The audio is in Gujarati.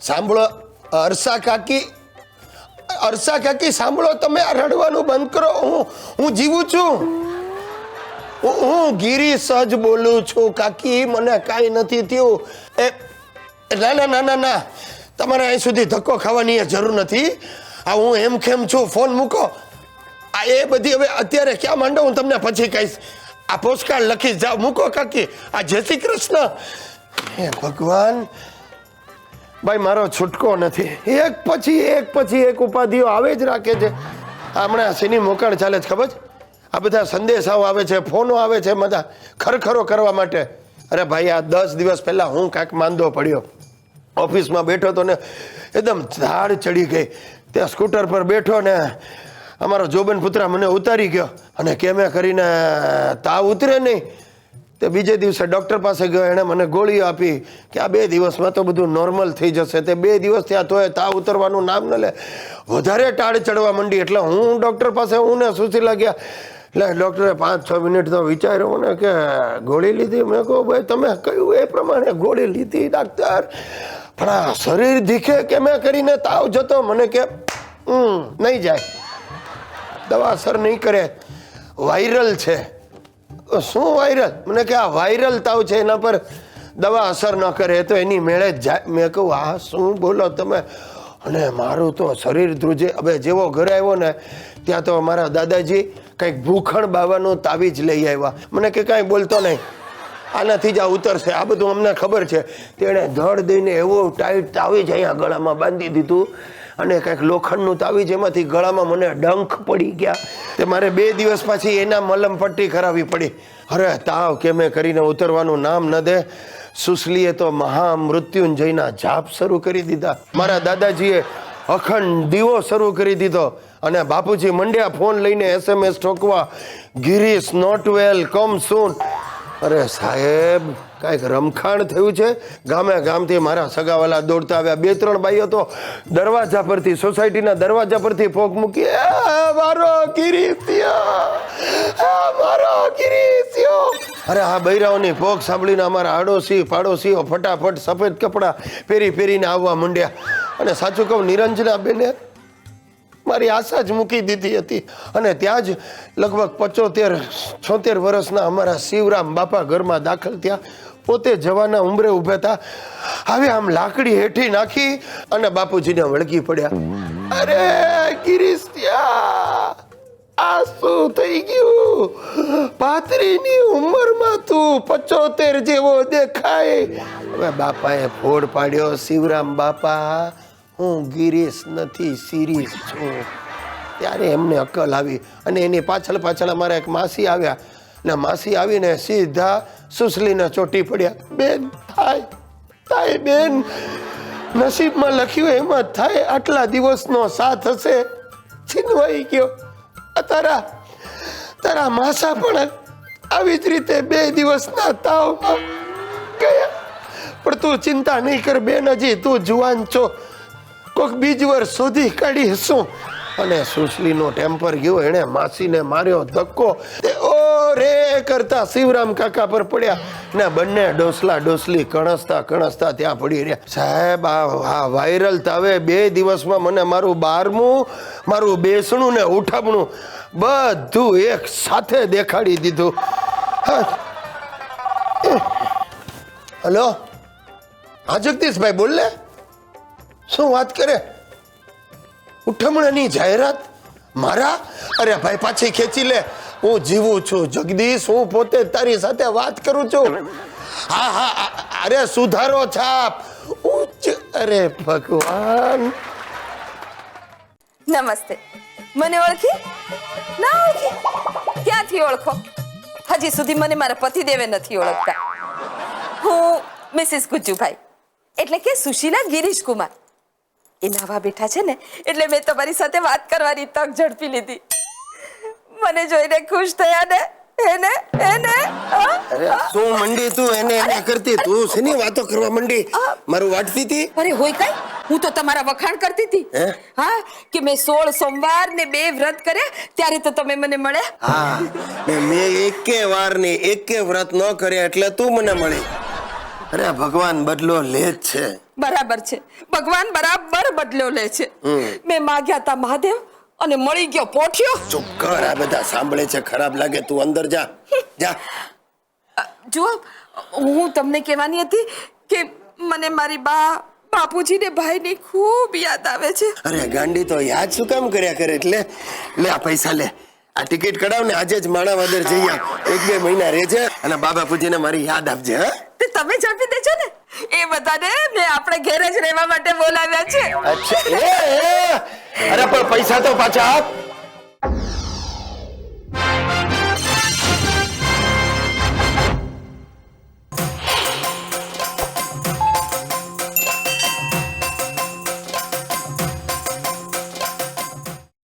સાંભળો હર્ષા કાકી સાંભળો, તમે આ રડવાનું બંધ કરો. હું જીવું છું. હું ગિરીશ જ બોલું છું કાકી, મને કાંઈ નથી થયું. ના તમારે અહીં સુધી ધક્કો ખાવાની જરૂર નથી. આ હું એમ કેમ છું, ફોન મૂકો. આ એ બધી હવે અત્યારે ક્યાં માંડો, હું તમને પછી કહીશ. આ પોસ્ટકાર્ડ લખીશ, જાઓ મૂકો કાકી. આ જય શ્રી કૃષ્ણ. હે ભગવાન, ભાઈ મારો છૂટકો નથી. એક પછી એક ઉપાધિઓ આવે જ રાખે છે. હમણાં શેની મોકળ ચાલે છે ખબર છે? આ બધા સંદેશાઓ આવે છે, ફોનો આવે છે, બધા ખરખરો કરવા માટે. અરે ભાઈ, આ 10 દિવસ પહેલા હું કાંઈક માંદો પડ્યો, ઓફિસમાં બેઠો તો ને એકદમ ઝાડ ચડી ગઈ. ત્યાં સ્કૂટર પર બેઠો ને અમારો જોબન પુત્રા મને ઉતારી ગયો, અને કેમે કરીને તાવ ઉતરે નહીં. તે બીજે દિવસે ડૉક્ટર પાસે ગયો, એણે મને ગોળીઓ આપી કે આ 2 દિવસમાં તો બધું નોર્મલ થઈ જશે. તે 2 દિવસ થયા તોય તાવ ઉતરવાનું નામ ન લે, વધારે ટાળ ચડવા માંડી. એટલે હું ડૉક્ટર પાસે હું ને સુશીલા ગયા. એટલે ડૉક્ટરે 5-6 મિનિટ તો વિચાર્યો મને કે ગોળી લીધી. મેં કહું ભાઈ તમે કહ્યું એ પ્રમાણે ગોળી લીધી ડાક્ટર, પણ આ શરીર દીખે કે મેં કરીને તાવ જતો. મને કે નહીં જાય, દવા અસર નહીં કરે, વાયરલ છે. શું વાયરલ? મને કે આ વાયરલ તાવ છે, એના પર દવા અસર ન કરે તો એની મેળે જ જાય. મેં કહું હા શું બોલો તમે? અને મારું તો શરીર ધ્રુજે. હવે જેવો ઘરે આવ્યો ને ત્યાં તો મારા દાદાજી કંઈક ભૂખણ બાવાનું તાવીજ લઈ આવ્યા. મને કે કાંઈ બોલતો નહીં, આનાથી જ આ ઉતરશે, આ બધું અમને ખબર છે. તેણે ધડ દઈને એવો ટાઈટ તાવીજ અહીંયા ગળામાં બાંધી દીધું, અને કંઈક લોખંડનું તાવીજ, એમાંથી ગળામાં મને ડંખ પડી ગયા. તે મારે 2 દિવસ પછી એના મલમ પટ્ટી કરાવવી પડી. અરે તાવ કેમે કરીને ઉતરવાનું નામ ન દે. સુશલીએ તો મહામૃત્યુંજયના જાપ શરૂ કરી દીધા. મારા દાદાજીએ અખંડ દીવો શરૂ કરી દીધો, અને બાપુજી મંડ્યા ફોન લઈને SMS ઠોકવા, ગિરીશ નોટ વેલ, કમ સૂન. અરે સાહેબ, કાંઈક રમખાણ થયું છે. ગામથી મારા સગાવાલા દોડતા આવ્યા. 2-3 બાઈઓ તો દરવાજા પરથી, સોસાયટીના દરવાજા પરથી ફોક મૂકી, મારો ગિરીશિયો. અરે આ બૈરાઓની ફોક સાંભળીને અમારા આડોશી પાડોશીઓ ફટાફટ સફેદ કપડાં પહેરીને આવવા માંડ્યા. અને સાચું કહું, નિરંજના બેને મારી આશા જ મૂકી દીધી હતી. અને ત્યાં જ લગભગ 75-76 વર્ષના અમારા શિવરામ બાપા ઘરમાં દાખલ થયા. પોતે જવાના ઉંમરે ઊભા હતા. હવે આમ લાકડી હેઠી નાખી અને બાપુજીને વળગી પડ્યા. અરે ગિરીશ, આ શું થઈ ગયું? 35ની ઉંમરમાં તું 75 જેવો દેખાય. હવે બાપાએ ફોડ પાડ્યો, શિવરામ બાપા, હું ગિરીશ નથી, શિરીષ છું. ત્યારે એમને અકલ આવી, અને એની પાછળ અમારા એક માસી આવ્યા, ને માસી આવીને સીધા સુશલીને ચોટી પડ્યા. બેન, થાય બેન, નસીબમાં લખ્યું એમ જ થાય. આટલા દિવસનો સાથ હશે, છીનવાઈ ગયો. તારા માસા પણ આવી જ રીતે 2 દિવસના તાવમાં ગયા. પણ તું ચિંતા નહીં કર બેન, હજી તું જુવાન છો, કોઈક બીજી વાર શોધી કાઢી શું. અને સુશલીનો ટેમ્પર ગયો, એણે માસીને માર્યો ધક્કો. ઓ રે કરતા શિવરામ કાકા પર પડ્યા, ને બંને ડોસલી કણસતા ત્યાં પડી રહ્યા. સાહેબ, આ વાયરલ તાવે 2 દિવસમાં મને મારું 12મું, મારું બેસણું ને ઉઠામણું બધું એક સાથે દેખાડી દીધું. હલો, હા જગદીશભાઈ બોલ લે. શું વાત કરે? ઉઠમણાની જાહેરાત મારા? અરે ભાઈ પાછી ખેંચી લે, હું જીવું છું જગદીશ, હું પોતે તારી સાથે વાત કરું છું. હા, અરે સુધારો છાપ. અરે ભગવાન. નમસ્તે. મને ઓળખી? ના ઓળખી? ક્યાંથી ઓળખો? હજી સુધી મને મારા પતિદેવે નથી ઓળખતા. હું મિસિસ ગુજ્જુભાઈ, એટલે કે સુશીલા ગિરીશ કુમાર. એ નવા બેઠા છે ને, એટલે મેં તમારી સાથે વાત કરવાની તક ઝડપી લીધી. મને જોઈને ખુશ થયા ને? એને અરે શું મંડી તું એને કરતી? તું શેની વાતો કરવા મંડી? મારું વાટતી હતી? અરે હોય કઈ, હું તો તમારા વખાણ કરતી હતી. હા, કે મેં 16 સોમવાર ને 2 વ્રત કર્યા, ત્યારે તો તમે મને મળ્યા. હા, મેં એકે વાર ને એકે વ્રત ન કર્યા એટલે તું મને મળી. અરે ભગવાન બદલો લે જ છે. બરાબર છે, ભગવાન બરાબર બદલો લે છે. મેં માગ્યા તા મહાદેવ અને મળી ગયો પોઠિયો. ચૂપ કર, આ બધા સાંભળે છે, ખરાબ લાગે. તું અંદર જા જા. જુઓ, હું તમને કહેવાની હતી કે મને મારી બા, બાપુજી ને ભાઈની ખૂબ યાદ આવે છે. અરે ગાંડી, તો યાદ શું કામ કર્યા કરે? એટલે લે આ પૈસા લે, આ ટિકિટ કઢાવ ને આજે જ માણાવદર જઈ આવ. 1-2 મહિના રહેજે અને બાબા પૂજીને મારી યાદ આપજે. હા, તે તમે જ આપી દેજો ને. એ બધાને મેં આપણે ઘરે જ રહેવા માટે બોલાવ્યા છે. અચ્છા, અરે પણ પૈસા તો પાછા આપ.